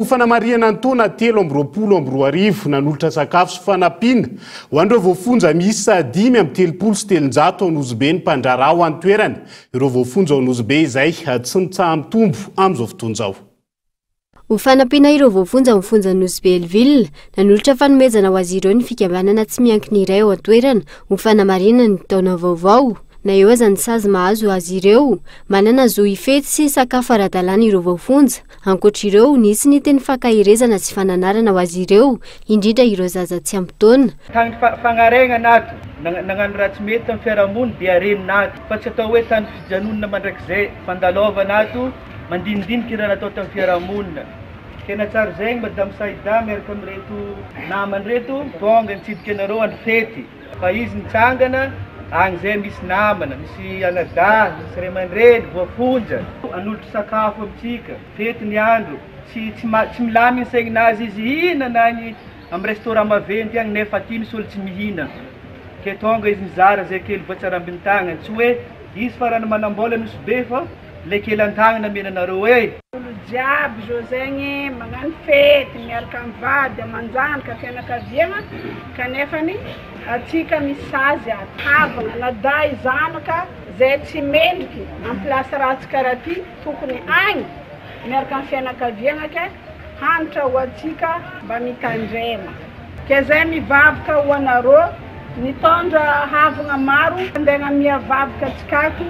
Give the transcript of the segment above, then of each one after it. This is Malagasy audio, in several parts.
Fanamariana Antona 3:20 nanolotra sakafo sy fanampiana ho an'ireo voafonja miisa 5 amby 300 sy 300 ao Nosy ny mpandrarà ho an-toerana. Ireo voafonja ao Nosy izay tsy mitsaha mitombo amin'izao fotoan'izao. Ho fanampiana ireo voafonja amin'ny fonja Nosy Belleville, nanolotra fanomezana ho azy ireo ny fikambanana tsy miankina iray ao an-toerana ho fanamariana ny taona vaovao. Na eo aza ny sazy mahazo azy ireo, manana zo ifety sy sakafo ara-dalàna ireo voafonja. Ankoatr'ireo, nisy ny teny fankahirezana sy fananarana ho azy ireo, indrindra ireo zaza tsy ampy taona. Tany fagnaregna nato, nagnano raha tsy mety amin'ny fiarahamonina dia reny nato. Fa tsy atao hoe tany fijanonana mandrakizay fandalova nato, mandinidinika raha natao tamin'ny fiarahamonina. Tena tsara zegny Madame Saïda miaraka amin'ireto naman'ireto, tonga nitsidika anareo andro fety. Fa izy nitsangana agny zay misy namana, misy anadahy, misy ray aman-dreny, voafonja. Anolotra sakafo amintsika, fety ny andro. Tsy milamy ny saignazy izy hihinana any amin'ny restaurant maventy agny nefa aty misy olo tsy mihina. Ke tonga izy mizara zay kely voatsarambin'ny tagnany. Tsy hoe izy farany manambola Nosy Be fa le kely an-tagnana menanareo e. Olo jiaby zao zegny magnano fety miaraka amin'ny vady aman-janaka fianakaviana kanefany atsika misy sazy atavana nadahy zanaka zay tsy mendriky amin'ny plasy ratsy karaha ty tokony agny miaraka amin'ny fianakaviana ke hanitra ho atsika mba mitandrema. Ke zay mivavaka ho anareo nitondra havagna maro andegna miavavaka atsikako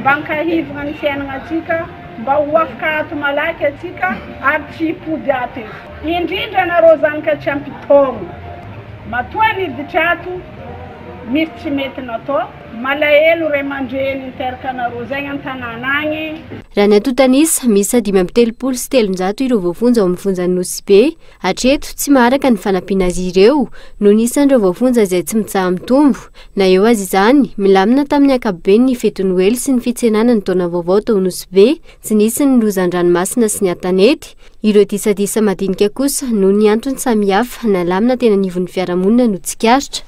mba ankahivagna ny fiainana atsika mba ho afaka ato malaky atsika ary tsy hipody ato eto. Indrindra anareo zanaka tsy ampy taona matoa niditra ato misy tsy mety natao malahelo ray aman-dreny niteraka anareo zegny an-tanàna agny. Raha ny antotanisa, misy 530 sy 300 ireo voafonja ao amin'ny fonja Nosy Be. Hatreto tsy maharaka ny fanampiana azy ireo no nisan'ireo voafonja izay tsy mitsaha mitombo. Na eo azy izany, milamina tamin'ny ankapobeny ny fety Noely sy ny fitsenana ny taona vaovao tao Nosy Be, tsy nisy ny lozan-dranomasina sy ny atanety. Ireo disadisa madinika kosa no ny antony samihafa nalamina tena nivon'ny fiarahamonina no tsikaritra.